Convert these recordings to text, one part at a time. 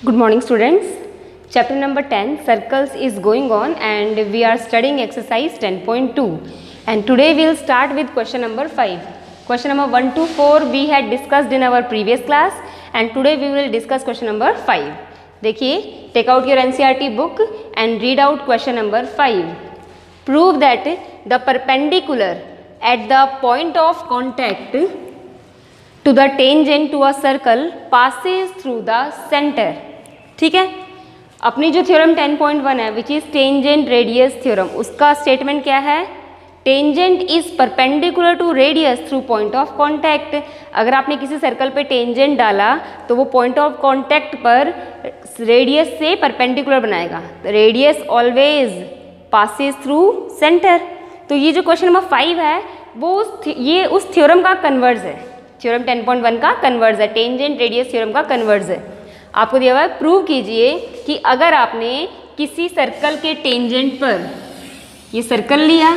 Good morning students. Chapter number 10 circles is going on and we are studying exercise 10.2 and today we will start with question number 5. Question number 1 to 4 we had discussed in our previous class and today we will discuss question number 5. देखिए, take out your NCERT book and read out question number 5. Prove that the perpendicular at the point of contact to the tangent to a circle passes through the center. ठीक है, अपनी जो theorem 10.1 है which is tangent radius theorem, उसका statement क्या है? Tangent is perpendicular to radius through point of contact. अगर आपने किसी सर्कल पे टेंजेंट डाला तो वो पॉइंट ऑफ कॉन्टैक्ट पर रेडियस से परपेंडिकुलर बनाएगा. Radius always passes through centre. तो ये जो क्वेश्चन नंबर 5 है वो ये उस थ्योरम का कन्वर्ज है. थ्योरम 10.1 का कन्वर्ज है, टेंजेंट रेडियस थ्योरम का कन्वर्ज है. आपको दिया हुआ है प्रूव कीजिए कि अगर आपने किसी सर्कल के टेंजेंट पर ये सर्कल लिया,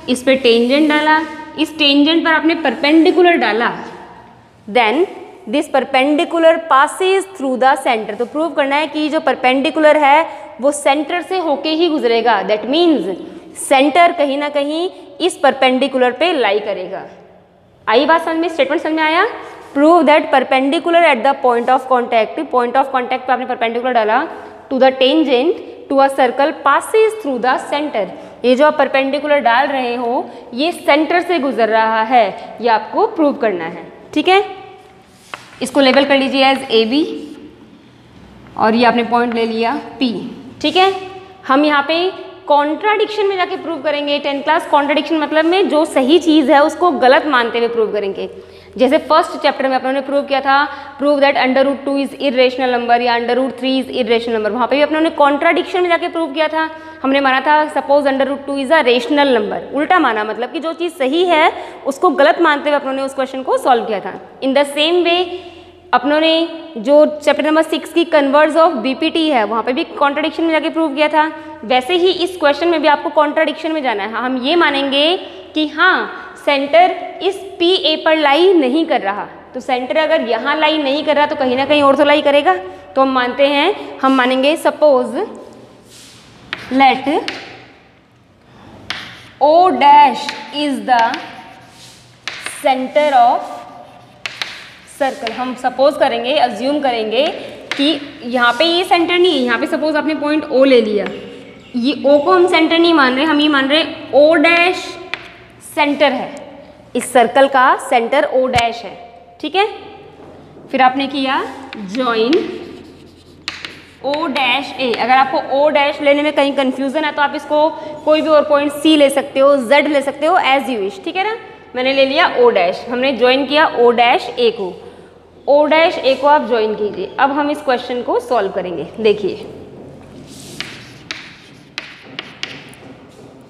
इस पे टेंजेंट डाला, इस टेंजेंट पर आपने परपेंडिकुलर डाला, then this perpendicular passes through the centre. तो प्रूव करना है कि जो परपेंडिकुलर है वो सेंटर से होके ही गुजरेगा. दैट मीन्स सेंटर कहीं ना कहीं इस परपेंडिकुलर पे लाई करेगा. आई बात समझ में? स्टेटमेंट समझ में आया? Prove that perpendicular at the point of contact, point of contact पे आपने परपेंडिकुलर डाला to the tangent to a circle passes through the centre. ये जो आप परपेंडिकुलर डाल रहे हो ये सेंटर से गुजर रहा है, ये आपको प्रूव करना है. ठीक है, इसको लेबल कर लीजिए एज ए बी और ये आपने पॉइंट ले लिया पी. ठीक है, हम यहाँ पे कॉन्ट्राडिक्शन में जाके प्रूव करेंगे. 10 क्लास कॉन्ट्राडिक्शन मतलब में जो सही चीज़ है उसको गलत मानते हुए प्रूव करेंगे. जैसे फर्स्ट चैप्टर में अपनों ने प्रूव किया था, prove that √2 is irrational number या √3 इज इरेशनल नंबर. वहाँ पे भी अपनों ने कॉन्ट्राडिक्शन में जाके प्रूव किया था. हमने माना था suppose √2 is a rational number. उल्टा माना, मतलब कि जो चीज़ सही है उसको गलत मानते हुए अपनों ने उस क्वेश्चन को सॉल्व किया था. इन द सेम वे अपनों ने जो चैप्टर नंबर 6 की कन्वर्ज ऑफ बीपीटी है वहाँ पे भी कॉन्ट्राडिक्शन में जाके प्रूव किया था. वैसे ही इस क्वेश्चन में भी आपको कॉन्ट्राडिक्शन में जाना है. हम ये मानेंगे कि हाँ सेंटर इस पी ए पर लाई नहीं कर रहा, तो सेंटर अगर यहाँ लाई नहीं कर रहा तो कहीं ना कहीं और तो लाई करेगा. तो हम मानते हैं, हम मानेंगे suppose let O dash is the centre of circle. हम सपोज करेंगे, अज्यूम करेंगे कि यहाँ पे ये सेंटर नहीं है. यहाँ पे सपोज आपने पॉइंट ओ ले लिया, ये ओ को हम सेंटर नहीं मान रहे, हम ये मान रहे ओ डैश सेंटर है. इस सर्कल का सेंटर ओ डैश है. ठीक है, फिर आपने किया जॉइन ओ डैश ए. अगर आपको ओ डैश लेने में कहीं कंफ्यूजन है तो आप इसको कोई भी और पॉइंट सी ले सकते हो, जेड ले सकते हो, एज यू विश. ठीक है ना, मैंने ले लिया ओ डैश, हमने ज्वाइन किया ओ डैश ए को. ओ डैश ए को आप ज्वाइन कीजिए. अब हम इस क्वेश्चन को सॉल्व करेंगे. देखिए,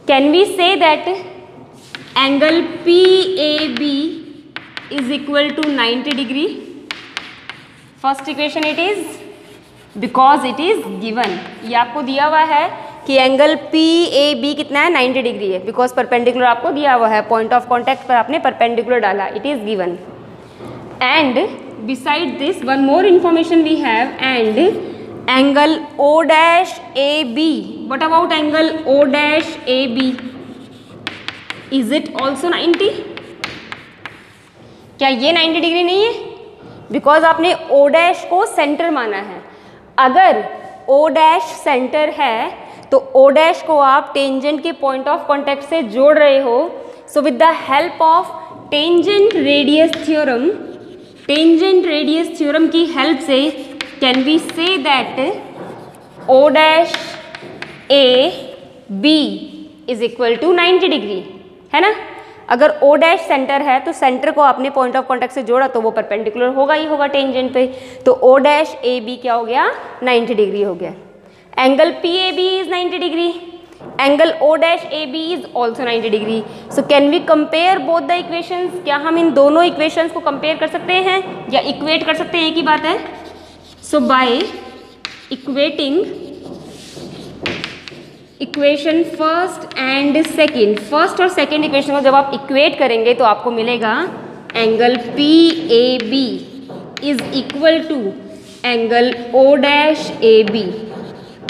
can we say that angle P A B is equal to 90 degree? First equation it is because it is given. ये आपको दिया हुआ है कि एंगल पी ए बी कितना है, 90 डिग्री है. बिकॉज परपेंडिकुलर आपको दिया हुआ है, पॉइंट ऑफ कॉन्टैक्ट पर आपने परपेंडिकुलर डाला, it is given. And beside this one more information we have, and angle O dash AB. What about angle O dash AB? Is it also 90? क्या ये 90 degree नहीं है? बिकॉज आपने O dash को centre माना है. अगर O dash सेंटर है तो O dash को आप टेंजेंट के पॉइंट ऑफ कॉन्टैक्ट से जोड़ रहे हो. So with the help of tangent radius theorem, tangent radius theorem की हेल्प से can we say that O dash A B is equal to 90 degree, है ना. अगर ओ डैश सेंटर है तो सेंटर को आपने पॉइंट ऑफ कॉन्टैक्ट से जोड़ा तो वो परपेंडिकुलर होगा ही होगा टेंजेंट पे. तो ओ डैश ए बी क्या हो गया, 90 डिग्री हो गया. Angle P A B is 90 degree, angle O dash A B is also 90 degree. So can we compare both the equations? क्या हम इन दोनों इक्वेशंस को कंपेयर कर सकते हैं या इक्वेट कर सकते हैं? एक ही बात है. So by equating equation first and second, first और सेकेंड इक्वेशन को जब आप इक्वेट करेंगे तो आपको मिलेगा angle P A B is equal to angle O dash AB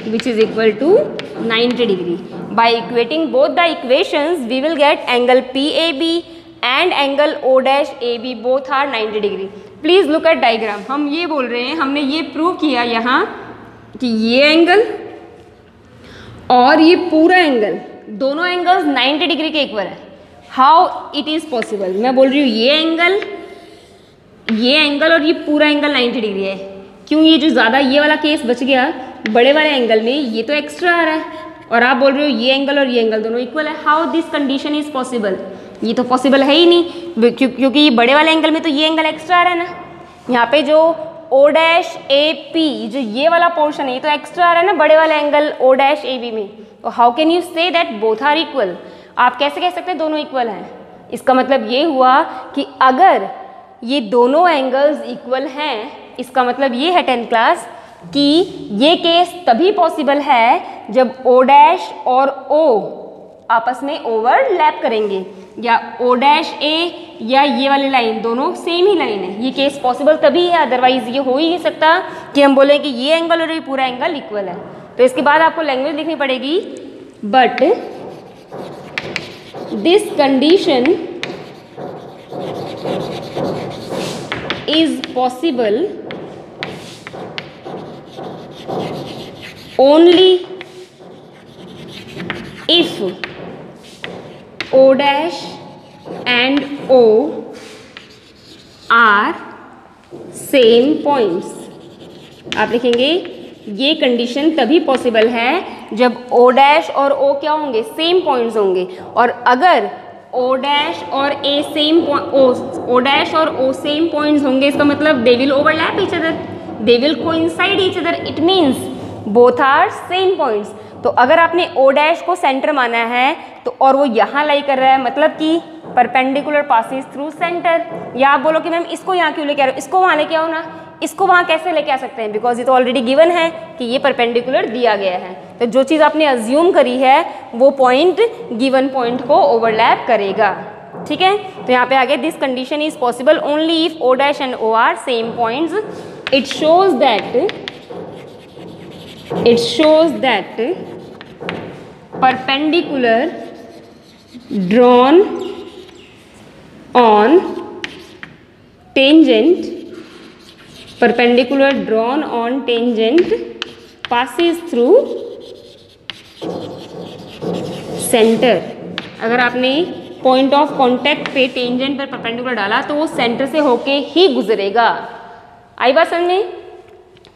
which is equal to 90 degree. By equating both the equations we will get angle PAB and angle O dash AB both are 90 degree. Please look at diagram. हम ये बोल रहे हैं, हमने ये prove किया यहाँ कि ये एंगल और ये पूरा एंगल, दोनों एंगल्स 90 डिग्री के इक्वल है. How it is possible? मैं बोल रही हूँ ये एंगल और ये पूरा एंगल 90 डिग्री है. क्यों? ये जो ज़्यादा ये वाला केस बच गया, बड़े वाले एंगल में ये तो एक्स्ट्रा आ रहा है और आप बोल रहे हो ये एंगल और ये एंगल दोनों इक्वल है. How this condition is possible? ये तो पॉसिबल है ही नहीं, क्योंकि ये बड़े वाले एंगल में तो ये एंगल एक्स्ट्रा आ रहा है ना. यहाँ पे जो O डैश ए पी, जो ये वाला पोर्शन है, ये तो एक्स्ट्रा आ रहा है ना बड़े वाले angle O dash A B में. तो how can you say that both are equal? आप कैसे कह सकते हैं दोनों इक्वल हैं? इसका मतलब ये हुआ कि अगर ये दोनों एंगल्स इक्वल हैं, इसका मतलब ये है 10th क्लास कि ये केस तभी पॉसिबल है जब O डैश और O आपस में ओवरलैप करेंगे, या O डैश ए या ये वाली लाइन दोनों सेम ही लाइन है. ये केस पॉसिबल तभी है, अदरवाइज ये हो ही नहीं सकता कि हम बोलें कि ये एंगल और ये पूरा एंगल इक्वल है. तो इसके बाद आपको लैंग्वेज लिखनी पड़ेगी. But this condition is possible only if O dash and O are same points. आप लिखेंगे ये कंडीशन तभी पॉसिबल है जब O डैश और O क्या होंगे? सेम पॉइंट्स होंगे. और अगर O डैश और A सेम O डैश और O सेम पॉइंट्स होंगे, इसका मतलब they will overlap each other, they will coincide each other. It means both are same points. तो अगर आपने O डैश को सेंटर माना है तो और वो यहाँ लाई कर रहा है, मतलब कि परपेंडिकुलर पासिस थ्रू सेंटर. या आप बोलो कि मैम इसको यहाँ क्यों लेके आ रहे हो, इसको वहाँ लेके आओ ना. इसको वहाँ कैसे लेके आ सकते हैं? बिकॉज ये तो ऑलरेडी गिवन है कि ये परपेंडिकुलर दिया गया है. तो जो चीज़ आपने अज्यूम करी है वो पॉइंट गिवन पॉइंट को ओवरलैप करेगा. ठीक है, तो यहाँ पे आगे this condition is possible only if O dash and O are same points. It shows that perpendicular drawn on tangent passes through center. अगर आपने पॉइंट ऑफ कॉन्टैक्ट पे टेंजेंट पर परपेंडिकुलर डाला तो वो सेंटर से होके ही गुजरेगा. आई बात समझ में?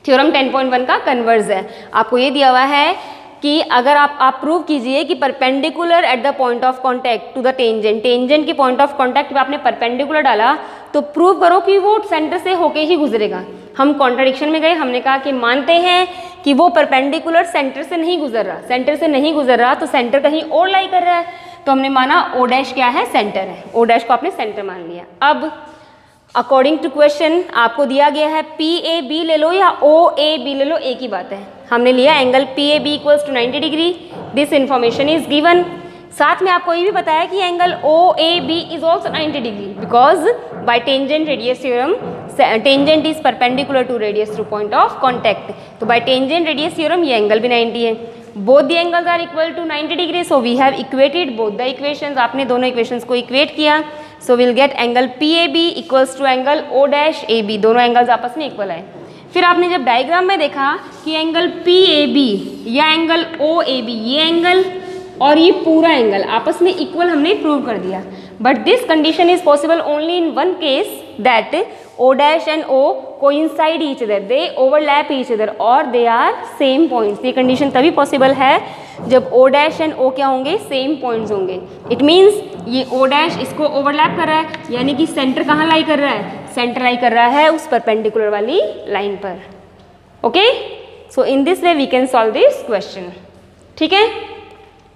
थ्योरम 10.1 का कन्वर्स है. आपको ये दिया हुआ है कि अगर आप प्रूव कीजिए कि perpendicular at the point of contact to the tangent की पॉइंट ऑफ कांटेक्ट पे आपने परपेंडिकुलर डाला तो प्रूव करो कि वो सेंटर से होके ही गुजरेगा. हम कॉन्ट्राडिक्शन में गए, हमने कहा कि मानते हैं कि वो परपेंडिकुलर सेंटर से नहीं गुजर रहा, तो सेंटर कहीं और लाई कर रहा है. तो हमने माना O डैश क्या है? सेंटर है. O डैश को आपने सेंटर मान लिया. अब अकॉर्डिंग टू क्वेश्चन आपको दिया गया है PAB ले लो या OAB ले लो, एक ही बात है. हमने लिया angle PAB equals to 90 degree. This information is given. साथ में आपको ये भी बताया कि angle OAB is also 90 degree because by tangent radius theorem tangent is perpendicular to radius through point of contact. तो बाय टेंजेंट रेडियस थ्योरम ये angle भी 90 है. Both the angles are equal to 90 degree. So we have equated both the equations. आपने दोनों equations को equate किया. So will get angle PAB equals to angle O dash AB. दोनों angles आपस में इक्वल है. फिर आपने जब डायग्राम में देखा कि एंगल PAB या एंगल OAB, ये एंगल और ये पूरा एंगल आपस में इक्वल हमने प्रूव कर दिया. But this condition is possible only in one case that O dash and O coincide each other, they overlap each other और दे आर सेम पॉइंट्स. ये कंडीशन तभी पॉसिबल है जब O डैश एंड O क्या होंगे? Same points होंगे. It means ये O dash इसको ओवरलैप कर रहा है, यानी कि सेंटर कहाँ लाई कर रहा है? सेंटर लाई कर रहा है उस परपेंडिकुलर वाली लाइन पर. Okay, so in this way we can solve this question. ठीक है,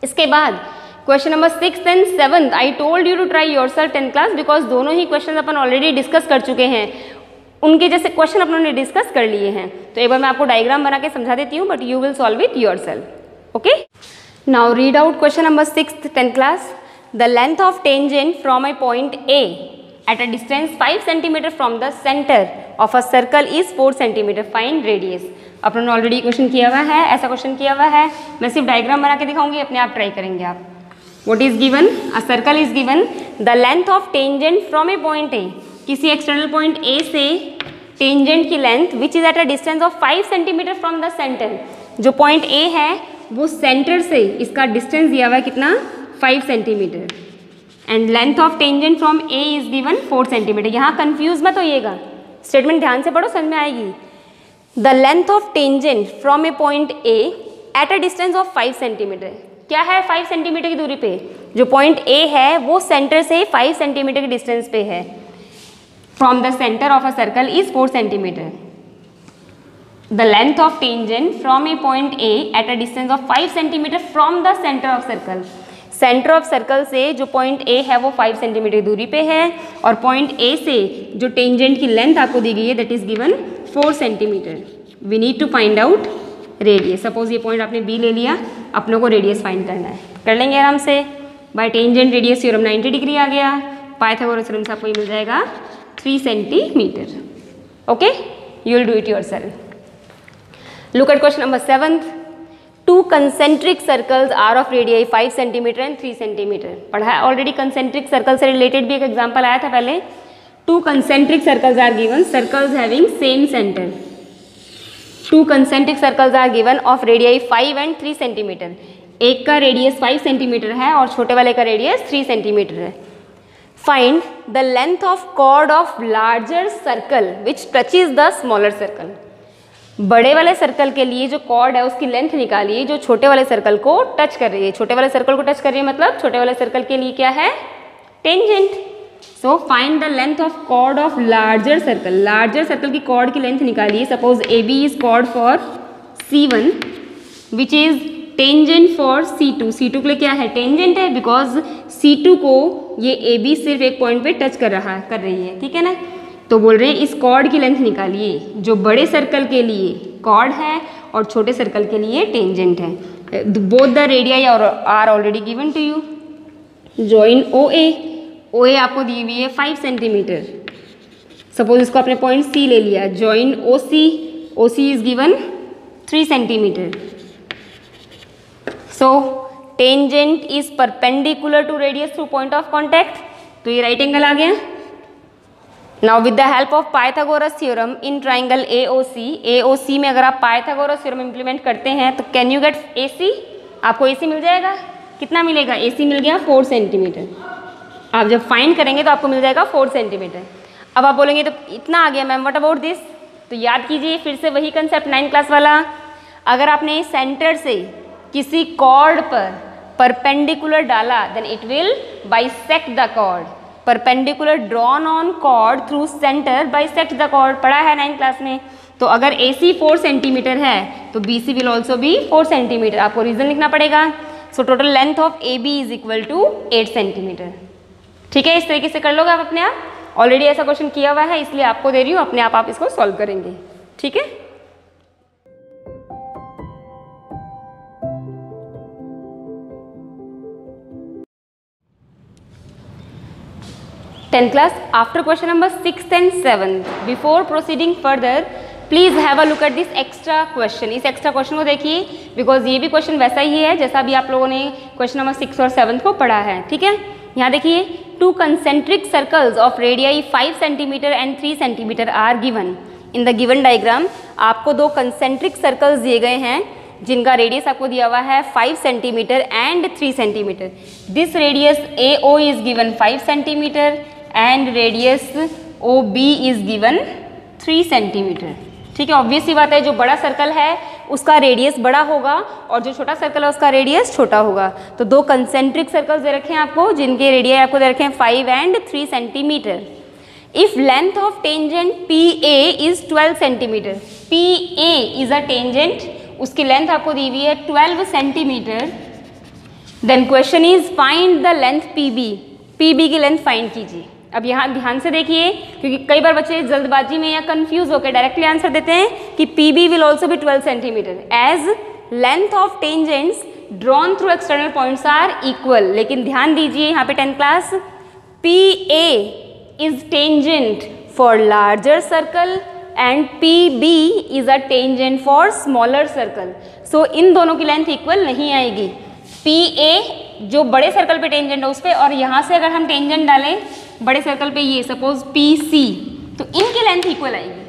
इसके बाद question number 6 and 7 I told you to try yourself 10th class because दोनों ही क्वेश्चन अपन ऑलरेडी डिस्कस कर चुके हैं. उनके जैसे क्वेश्चन अपन ने डिस्कस कर लिए हैं. तो एक बार मैं आपको डायग्राम बना के समझा देती हूँ, but you will solve it yourself. Okay, now read out question number 6 10th class. The length of tangent from A point A at a distance 5 cm from the center of a circle is 4 cm. Find radius. अपन ने already question किया हुआ है, ऐसा question किया हुआ है, मैं सिर्फ डायग्राम बना के दिखाऊंगी, अपने आप ट्राई करेंगे आप. What is given? A circle is given. The length of tangent from a point A. किसी एक्सटर्नल पॉइंट A से टेंजेंट की length which is at a distance of 5 centimetre from the centre. जो point A है वो centre से इसका distance दिया हुआ है कितना, 5 centimetre. And length of tangent from A is given 4 centimetre. यहाँ कंफ्यूज मत होइएगा, स्टेटमेंट ध्यान से पढ़ो, समझ में आएगी. The length of tangent from A point A at a distance of 5 centimetre. क्या है 5 सेंटीमीटर की दूरी पे. जो पॉइंट A है वो सेंटर से 5 सेंटीमीटर के डिस्टेंस पे है. From the centre of a circle is 4 centimetre. The length of tangent from A point A at a distance of 5 centimetre from the centre of circle. Centre of circle से जो point A है वो 5 centimetre दूरी पे है और point A से जो टेंजेंट की लेंथ आपको दी गई है that is given 4 centimetre. We need to find out radius. Suppose ये पॉइंट आपने B ले लिया, अपनों को रेडियस फाइंड करना है, कर लेंगे आराम से. By tangent radius theorem 90 degree आ गया. पाइथागोरस थ्योरम से आपको ये मिल जाएगा 3 centimetre. Okay, you will do it yourself. Look at question number 7. Two concentric circles are of radii 5 centimetre and 3 centimetre. पढ़ा है ऑलरेडी, कंसेंट्रिक सर्कल से रिलेटेड भी एक एग्जाम्पल आया था पहले. Two concentric circles are given, circles having same centre. Two concentric circles are given of radii 5 and 3 centimetre. एक का रेडियस 5 सेंटीमीटर है और छोटे वाले का रेडियस 3 सेंटीमीटर है. Find the length of chord of larger circle which touches the smaller circle. बड़े वाले सर्कल के लिए जो कॉर्ड है उसकी लेंथ निकालिए जो छोटे वाले सर्कल को टच कर रही है. छोटे वाले सर्कल को टच कर रही है मतलब छोटे वाले सर्कल के लिए क्या है, tangent. So find the length of chord of larger circle. Larger circle की कॉर्ड की लेंथ निकालिए. Suppose AB is chord for C1 which is tangent for C2. C2 के लिए क्या है, टेंजेंट है, बिकॉज C2 को ये AB सिर्फ एक पॉइंट पे टच कर रही है. ठीक है ना. तो बोल रहे हैं इस कॉर्ड की लेंथ निकालिए जो बड़े सर्कल के लिए कॉर्ड है और छोटे सर्कल के लिए टेंजेंट है. Both the radii are already given to you. Join OA. OA आपको दी हुई है 5 सेंटीमीटर. सपोज इसको आपने पॉइंट C ले लिया. Join OC. OC is given 3 centimetre. So tangent is perpendicular to radius through point of contact. तो ये राइट एंगल आ गया. Now with the help of Pythagoras theorem in triangle AOC में अगर आप Pythagoras theorem इम्प्लीमेंट करते हैं तो can you get AC. आपको AC मिल जाएगा. कितना मिलेगा, AC मिल गया 4 सेंटीमीटर. आप जब फाइंड करेंगे तो आपको मिल जाएगा 4 सेंटीमीटर. अब आप बोलेंगे तो इतना आ गया मैम, व्हाट अबाउट दिस. तो याद कीजिए फिर से वही कंसेप्ट 9th क्लास वाला. अगर आपने सेंटर से किसी कॉर्ड पर परपेंडिकुलर डाला then it will bisect the chord. Perpendicular drawn on chord through centre bisect the chord. पढ़ा है 9th क्लास में. तो अगर AC 4 सेंटीमीटर है तो BC will also be 4 centimetre. आपको रीजन लिखना पड़ेगा. So total length of AB is equal to 8 centimetre. ठीक है, इस तरीके से कर लोगे आप अपने आप. ऑलरेडी ऐसा क्वेश्चन किया हुआ है इसलिए आपको दे रही हूँ, अपने आप इसको सॉल्व करेंगे. ठीक है. Tenth class, after question number 6th and 7th, before proceeding further, please have a look at this extra question. इस extra question को देखिए because ये भी question वैसा ही है जैसा भी आप लोगों ने question number 6 और 7 को पढ़ा है. ठीक है. यहाँ देखिए two concentric circles of radii 5 centimeter and 3 centimeter are given. In the given diagram आपको दो concentric circles दिए गए हैं जिनका रेडियस आपको दिया हुआ है 5 centimetre and 3 centimetre. This radius AO is given 5 centimetre and radius OB is given 3 centimetre. ठीक है, ऑब्वियस सी बात है जो बड़ा सर्कल है उसका रेडियस बड़ा होगा और जो छोटा सर्कल है उसका रेडियस छोटा होगा. तो दो कंसेंट्रिक सर्कल्स दे रखे हैं आपको जिनके रेडियस आपको दे रखे हैं 5 and 3 centimetre. If length of tangent PA is 12 centimetre. PA is a tangent, उसकी लेंथ आपको दी हुई है 12 centimetre. Then question is find the length PB. PB की लेंथ फाइंड कीजिए. अब यहाँ ध्यान से देखिए क्योंकि कई बार बच्चे जल्दबाजी में या कंफ्यूज होकर डायरेक्टली आंसर देते हैं कि PB will also be 12 centimetre as length of tangents drawn through external points are equal. लेकिन ध्यान दीजिए यहाँ पे 10th class PA is tangent for larger circle and PB is a tangent for smaller circle. So इन दोनों की length equal नहीं आएगी. PA जो बड़े सर्कल पे टेंजेंट है उस पर, और यहाँ से अगर हम टेंजेंट डालें बड़े सर्कल पे, ये सपोज PC, तो इनकी लेंथ इक्वल आएगी.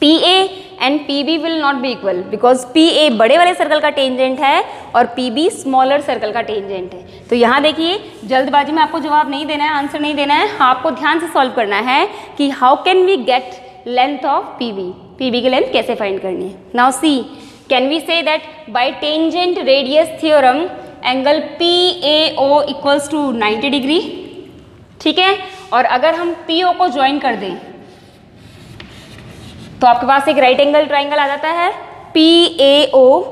PA and PB will not be equal because PA बड़े वाले सर्कल का टेंजेंट है और PB स्मॉलर सर्कल का टेंजेंट है. तो यहाँ देखिए, जल्दबाजी में आपको जवाब नहीं देना है, आंसर नहीं देना है, आपको ध्यान से सॉल्व करना है कि how can we get length of PB, PB की लेंथ कैसे फाइंड करनी है. Now see, can we say that by tangent radius theorem angle PAO equals to 90 degree. ठीक है, और अगर हम PO को ज्वाइन कर दें तो आपके पास एक राइट एंगल ट्राइंगल आ जाता है PAO,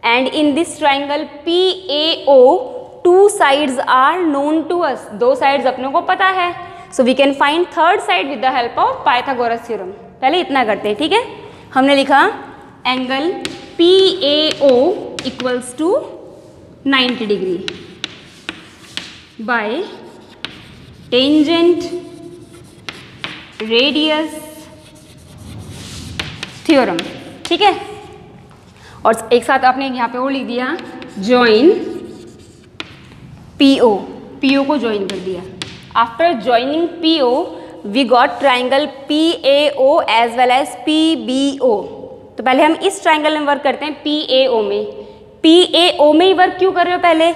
and in this triangle PAO two sides are known to us. दो साइड्स अपने को पता है. So we can find third side with the help of Pythagoras theorem. पहले इतना करते हैं. ठीक है, हमने लिखा angle PAO equals to 90 degree by tangent radius theorem. ठीक है, और एक साथ आपने यहाँ पे वो लिख दिया ज्वाइन PO को ज्वाइन कर दिया. After joining PO we got triangle PAO as well as PBO. तो पहले हम इस ट्राइंगल में वर्क करते हैं PAO में. PAO में ही वर्क क्यों कर रहे हो, पहले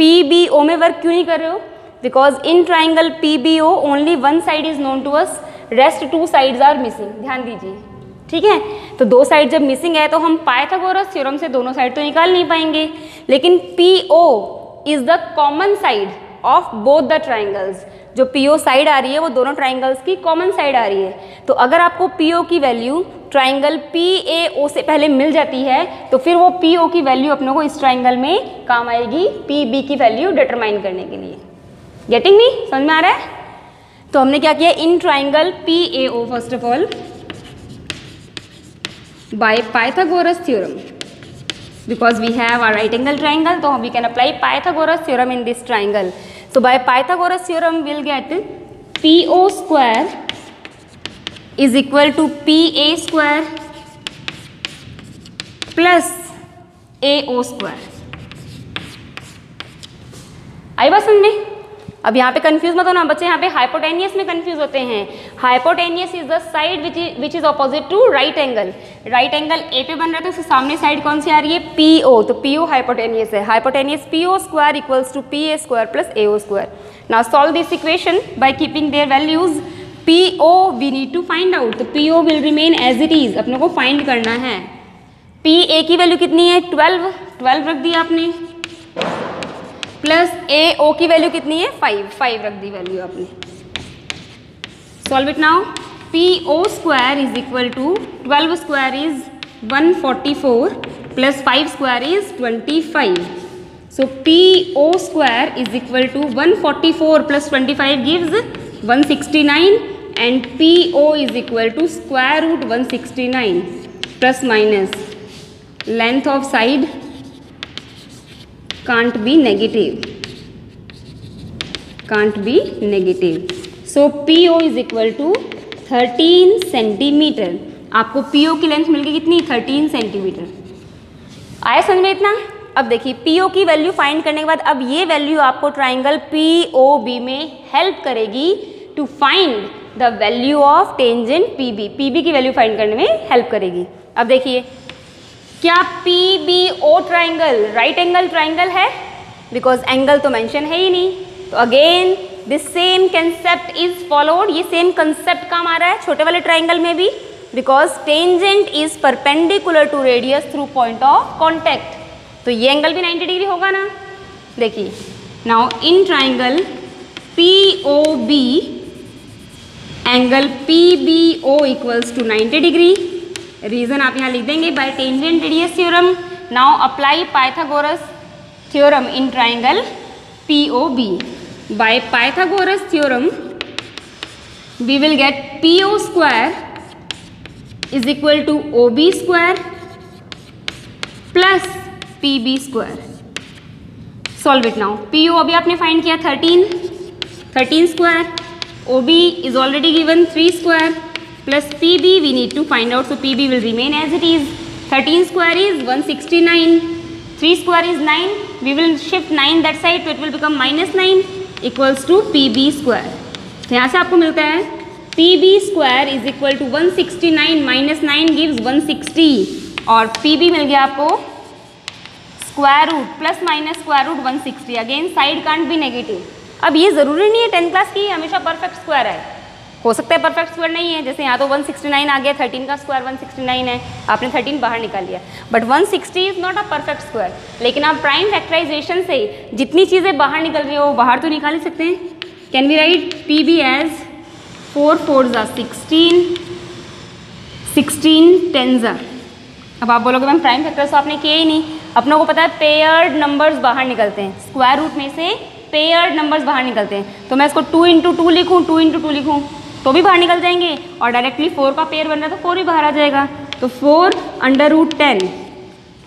PBO में वर्क क्यों नहीं कर रहे हो? Because in triangle PBO only one side is known to us, rest two sides are missing. ध्यान दीजिए. ठीक है, तो दो साइड जब मिसिंग है तो हम पाइथागोरस थ्योरम से दोनों साइड तो निकाल नहीं पाएंगे, लेकिन PO is the common side of both the triangles. जो PO साइड आ रही है वो दोनों ट्राइंगल्स की कॉमन साइड आ रही है. तो अगर आपको PO की वैल्यू ट्राइंगल PAO से पहले मिल जाती है तो फिर वो PO की वैल्यू अपने को इस ट्राइंगल में काम आएगी PB की वैल्यू डिटरमाइन करने के लिए. Getting me? समझ में आ रहा है? तो हमने क्या किया, in triangle PAO first of all by Pythagoras theorem, because we have a right angle triangle, so we can apply Pythagoras theorem in this triangle. So by Pythagoras theorem we'll get PO square is equal to PA square plus AO square. आई बात समझ में? अब यहाँ पे confuse मत होना बच्चे, यहाँ पे हाइपोटेनियस में कंफ्यूज होते हैं. Hypotenuse is the side which is opposite to right angle. Right angle A पे बन रहा है तो उसके सामने साइड कौन सी आ रही है, PO. तो PO हाइपोटेनियस है. Hypotenuse PO square equals to PA square plus AO square. Now solve this equation by keeping their values. PO we need to find out. तो PO will remain as it is, अपने को find करना है. PA की value कितनी है, 12 रख दिया आपने, प्लस AO की वैल्यू कितनी है, 5 रख दी वैल्यू आपने. Solve it now. PO square is equal to 12 square is 144 plus 5 square is 25. So PO square is equal to 144 plus 25 gives 169 and PO is equal to square root 169 plus minus length of side can't be negative. So PO is equal to 13 centimetre. आपको PO की length मिल गई कितनी, 13 centimetre. आया समझ में इतना? अब देखिए PO की वैल्यू फाइंड करने के बाद अब ये वैल्यू आपको ट्राइंगल POB में हेल्प करेगी to find the value of tangent PB. PB की वैल्यू फाइंड करने में हेल्प करेगी. अब देखिए, क्या PBO triangle right angle triangle है? बिकॉज एंगल तो मेंशन है ही नहीं. तो again this same concept is followed. ये सेम कंसेप्ट काम आ रहा है छोटे वाले ट्राइंगल में भी, because tangent is perpendicular to radius through point of contact. तो ये एंगल भी 90 डिग्री होगा ना. देखिए now in triangle POB angle PBO equals to 90 degree. Reason आप यहाँ लिख देंगे by tangent radius theorem. Now apply Pythagoras theorem in triangle POB. By Pythagoras theorem we will get PO square is equal to OB square plus PB square. Solve it now. PO अभी आपने find किया 13 square, OB is already given 3 square plus PB we need to find out. So PB will remain as it is. 13 square is 169. 3 square is 9. We will shift 9 that side, so it will become minus 9 equals to PB square. तो यहाँ से आपको मिलता है PB square is equal to 169 minus 9 gives 160 और PB मिल गया आपको square root plus minus square root 160. Again side can't be negative. अब ये ज़रूरी नहीं है 10 क्लास की हमेशा परफेक्ट स्क्वायर है, हो सकता है परफेक्ट स्क्वायर नहीं है. जैसे यहाँ तो 169 आ गया, 13 का स्क्वायर 169 है, आपने 13 बाहर निकाल लिया, but 160 is not a perfect square. लेकिन आप प्राइम फैक्टराइजेशन से जितनी चीज़ें बाहर निकल रही हो बाहर तो निकाल ही सकते हैं. Can we write PB as 4 4s are 16, 16 10s are. अब आप बोलोगे मैम प्राइम फैक्टर्स तो आपने किए ही नहीं. अपनों को पता है पेयर्ड नंबर्स बाहर निकलते हैं, स्क्वायर रूट में से पेयर्ड नंबर्स बाहर निकलते हैं. तो मैं इसको 2 × 2 लिखूँ, 2 × 2 लिखूँ तो भी बाहर निकल जाएंगे, और डायरेक्टली 4 का पेयर बन रहा है तो 4 भी बाहर आ जाएगा. तो 4 √10,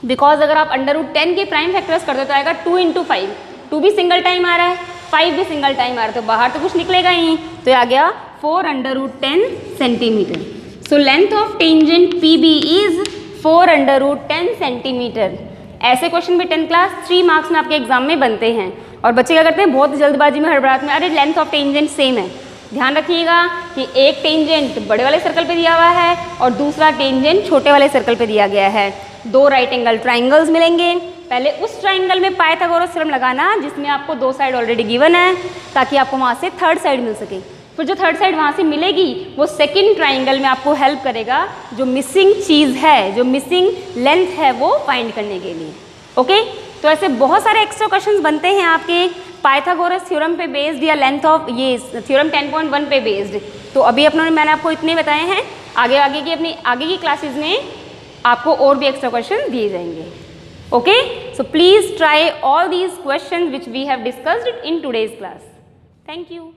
बिकॉज अगर आप √10 के प्राइम फैक्टर्स कर दो तो आएगा 2 × 5. 2 भी सिंगल टाइम आ रहा है, 5 भी सिंगल टाइम आ रहा है, तो बाहर तो कुछ निकलेगा ही. तो ये आ गया 4 √10 centimetre. So length of tangent PB is 4 √10 centimetre. ऐसे क्वेश्चन भी 10 क्लास 3 मार्क्स में आपके एग्जाम में बनते हैं. और बच्चे क्या करते हैं बहुत जल्दबाजी में हड़बड़ाहट में, अरे लेंथ ऑफ टेंजेंट सेम है. ध्यान रखिएगा कि एक टेंजेंट बड़े वाले सर्कल पे दिया हुआ है और दूसरा टेंजेंट छोटे वाले सर्कल पे दिया गया है. 2 राइट एंगल ट्राइंगल्स मिलेंगे. पहले उस ट्राइंगल में पाइथागोरस थ्योरम लगाना जिसमें आपको 2 साइड ऑलरेडी गिवन है, ताकि आपको वहाँ से थर्ड साइड मिल सके. फिर जो थर्ड साइड वहाँ से मिलेगी वो सेकंड ट्राइंगल में आपको हेल्प करेगा जो मिसिंग चीज़ है, जो मिसिंग लेंथ है वो फाइंड करने के लिए. ओके तो ऐसे बहुत सारे एक्स्ट्रा क्वेश्चंस बनते हैं आपके पाइथागोरस थ्योरम पे बेस्ड या लेंथ ऑफ ये थ्योरम 10.1 पे बेस्ड. तो अभी मैंने आपको इतने बताए हैं. आगे की क्लासेस में आपको और भी एक्स्ट्रा क्वेश्चन दिए जाएंगे. Okay so please try all these questions which we have discussed in today's class. Thank you.